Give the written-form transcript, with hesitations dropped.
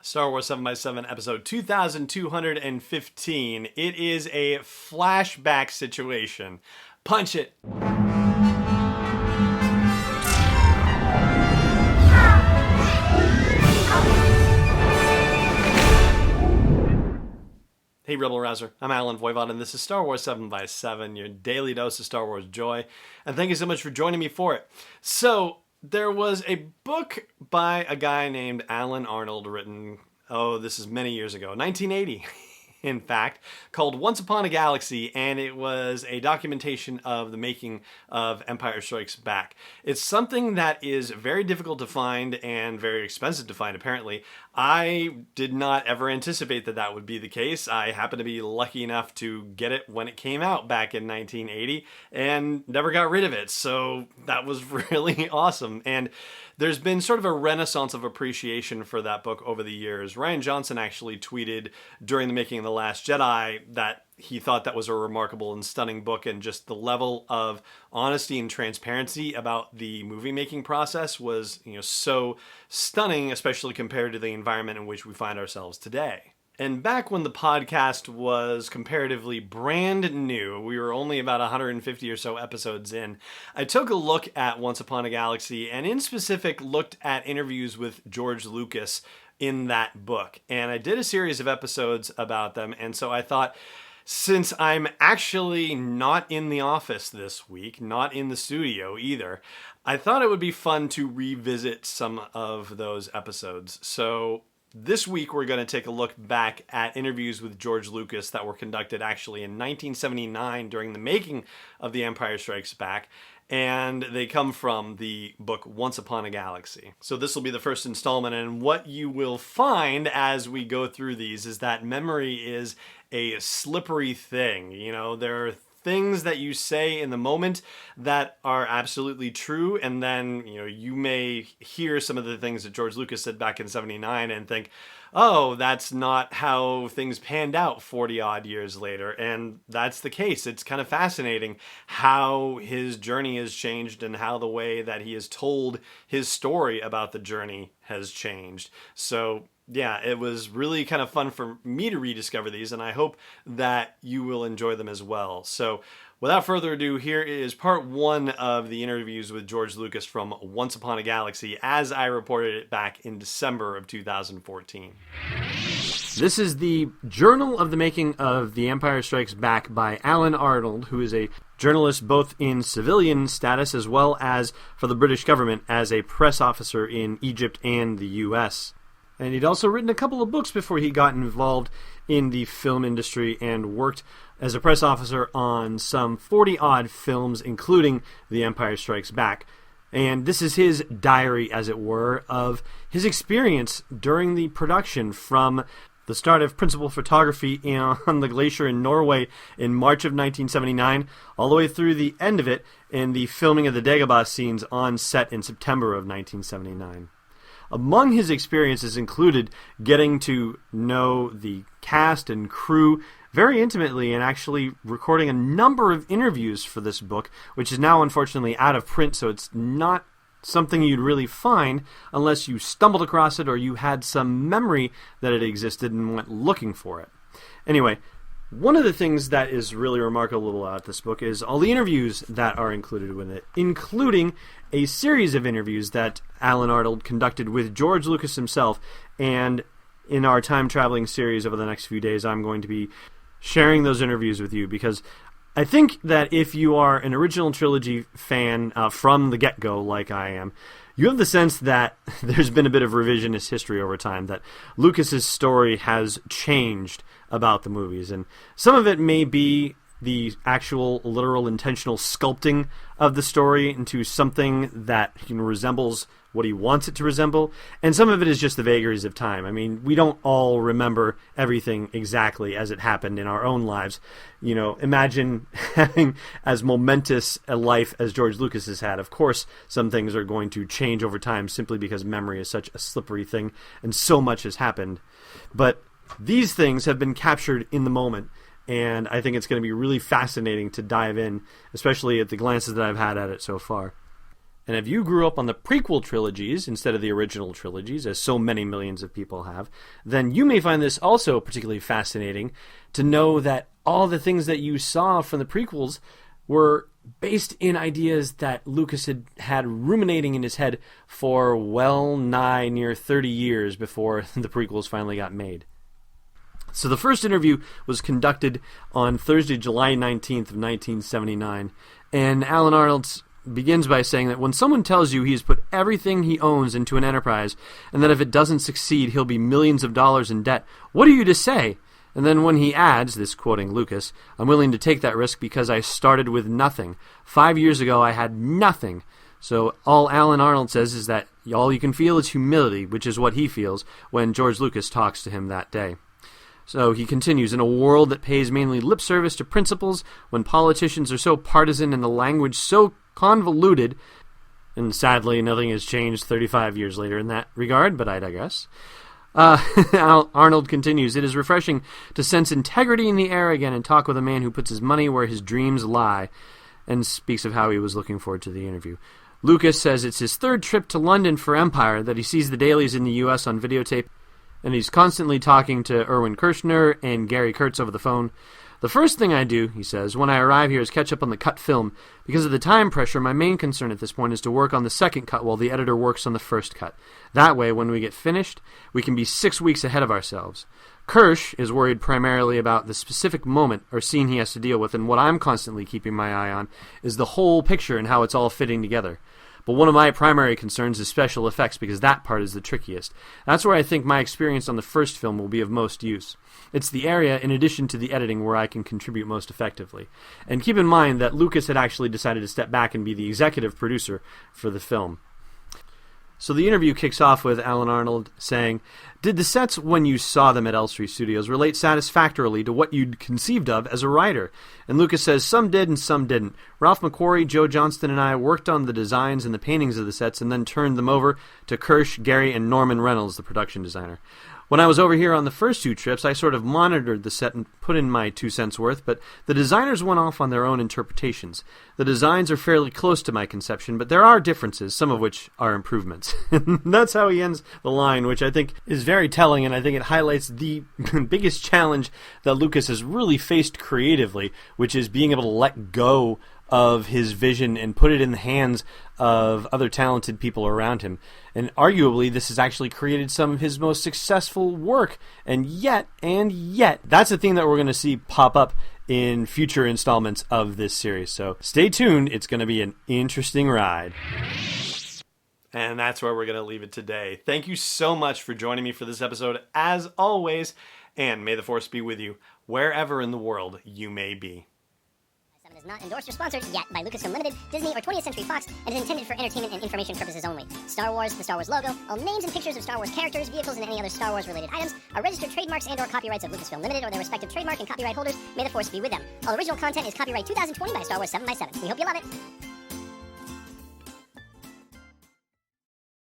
Star Wars 7x7, episode 2215. It is a flashback situation. Punch it. Hey Rebel Rouser, I'm Alan Voivod, and this is Star Wars 7x7, your daily dose of Star Wars joy, and thank you so much for joining me for it. So, there was a book by a guy named Alan Arnold written, this is many years ago, 1980, in fact, called Once Upon a Galaxy, and it was a documentation of the making of Empire Strikes Back. It's something that is very difficult to find and very expensive to find, apparently. I did not ever anticipate that that would be the case. I happened to be lucky enough to get it when it came out back in 1980 and never got rid of it. So that was really awesome. And there's been sort of a renaissance of appreciation for that book over the years. Rian Johnson actually tweeted during the making of The Last Jedi that he thought that was a remarkable and stunning book, and just the level of honesty and transparency about the movie making process was, so stunning, especially compared to the environment in which we find ourselves today. And back when the podcast was comparatively brand new, we were only about 150 or so episodes in, I took a look at Once Upon a Galaxy, and in specific looked at interviews with George Lucas in that book. And I did a series of episodes about them, and so I thought, since I'm actually not in the office this week, not in the studio either, I thought it would be fun to revisit some of those episodes. So this week we're going to take a look back at interviews with George Lucas that were conducted actually in 1979 during the making of The Empire Strikes Back. And they come from the book Once Upon a Galaxy. So this will be the first installment, and what you will find as we go through these is that memory is a slippery thing. There are things that you say in the moment that are absolutely true, and then you may hear some of the things that George Lucas said back in 79 and think, oh, that's not how things panned out 40 odd years later. And that's the case. It's kind of fascinating how his journey has changed and how the way that he has told his story about the journey has changed. So yeah, it was really kind of fun for me to rediscover these, and I hope that you will enjoy them as well. So without further ado, here is part one of the interviews with George Lucas from Once Upon a Galaxy, as I reported it back in December of 2014. This is the Journal of the Making of The Empire Strikes Back by Alan Arnold, who is a journalist both in civilian status as well as for the British government as a press officer in Egypt and the US. And he'd also written a couple of books before he got involved in the film industry and worked as a press officer on some 40-odd films, including The Empire Strikes Back. And this is his diary, as it were, of his experience during the production from the start of principal photography on the glacier in Norway in March of 1979, all the way through the end of it in the filming of the Dagobah scenes on set in September of 1979. Among his experiences included getting to know the cast and crew very intimately and actually recording a number of interviews for this book, which is now unfortunately out of print, so it's not something you'd really find unless you stumbled across it or you had some memory that it existed and went looking for it. Anyway, one of the things that is really remarkable about this book is all the interviews that are included with it, including a series of interviews that Alan Arnold conducted with George Lucas himself. And in our time-traveling series over the next few days, I'm going to be sharing those interviews with you, because I think that if you are an original trilogy fan from the get-go, like I am, you have the sense that there's been a bit of revisionist history over time, that Lucas's story has changed about the movies. And some of it may be the actual literal intentional sculpting of the story into something that resembles what he wants it to resemble, and some of it is just the vagaries of time. I mean, we don't all remember everything exactly as it happened in our own lives. Imagine having as momentous a life as George Lucas has had. Of course, some things are going to change over time simply because memory is such a slippery thing and so much has happened. But these things have been captured in the moment, and I think it's going to be really fascinating to dive in, especially at the glances that I've had at it so far. And if you grew up on the prequel trilogies instead of the original trilogies, as so many millions of people have, then you may find this also particularly fascinating to know that all the things that you saw from the prequels were based in ideas that Lucas had ruminating in his head for well nigh near 30 years before the prequels finally got made. So the first interview was conducted on Thursday, July 19th of 1979, and Alan Arnold begins by saying that when someone tells you he has put everything he owns into an enterprise and that if it doesn't succeed he'll be millions of dollars in debt, what are you to say? And then when he adds, this quoting Lucas, I'm willing to take that risk because I started with nothing. 5 years ago I had nothing. So all Alan Arnold says is that all you can feel is humility, which is what he feels when George Lucas talks to him that day. So he continues, in a world that pays mainly lip service to principles, when politicians are so partisan and the language so convoluted, and sadly nothing has changed 35 years later in that regard, but I digress. Arnold continues, it is refreshing to sense integrity in the air again and talk with a man who puts his money where his dreams lie, and speaks of how he was looking forward to the interview. Lucas says it's his third trip to London for Empire, that he sees the dailies in the U.S. on videotape, and he's constantly talking to Irwin Kershner and Gary Kurtz over the phone. The first thing I do, he says, when I arrive here is catch up on the cut film. Because of the time pressure, my main concern at this point is to work on the second cut while the editor works on the first cut. That way, when we get finished, we can be 6 weeks ahead of ourselves. Kirsch is worried primarily about the specific moment or scene he has to deal with, and what I'm constantly keeping my eye on is the whole picture and how it's all fitting together. But one of my primary concerns is special effects, because that part is the trickiest. That's where I think my experience on the first film will be of most use. It's the area, in addition to the editing, where I can contribute most effectively. And keep in mind that Lucas had actually decided to step back and be the executive producer for the film. So the interview kicks off with Alan Arnold saying, did the sets when you saw them at Elstree Studios relate satisfactorily to what you'd conceived of as a writer? And Lucas says some did and some didn't. Ralph McQuarrie, Joe Johnston, and I worked on the designs and the paintings of the sets and then turned them over to Kirsch, Gary, and Norman Reynolds, the production designer. When I was over here on the first 2 trips, I sort of monitored the set and put in my 2 cents worth, but the designers went off on their own interpretations. The designs are fairly close to my conception, but there are differences, some of which are improvements. That's how he ends the line, which I think is very telling, and I think it highlights the biggest challenge that Lucas has really faced creatively, which is being able to let go of his vision and put it in the hands of other talented people around him. And arguably, this has actually created some of his most successful work. And yet, that's a theme that we're going to see pop up in future installments of this series. So stay tuned. It's going to be an interesting ride. And that's where we're going to leave it today. Thank you so much for joining me for this episode, as always. And may the Force be with you wherever in the world you may be. Is not endorsed or sponsored yet by Lucasfilm Limited, Disney, or 20th Century Fox, and is intended for entertainment and information purposes only. Star Wars, the Star Wars logo, all names and pictures of Star Wars characters, vehicles, and any other Star Wars-related items are registered trademarks and/or copyrights of Lucasfilm Limited or their respective trademark and copyright holders. May the Force be with them. All original content is copyright 2020 by Star Wars 7x7. We hope you love it.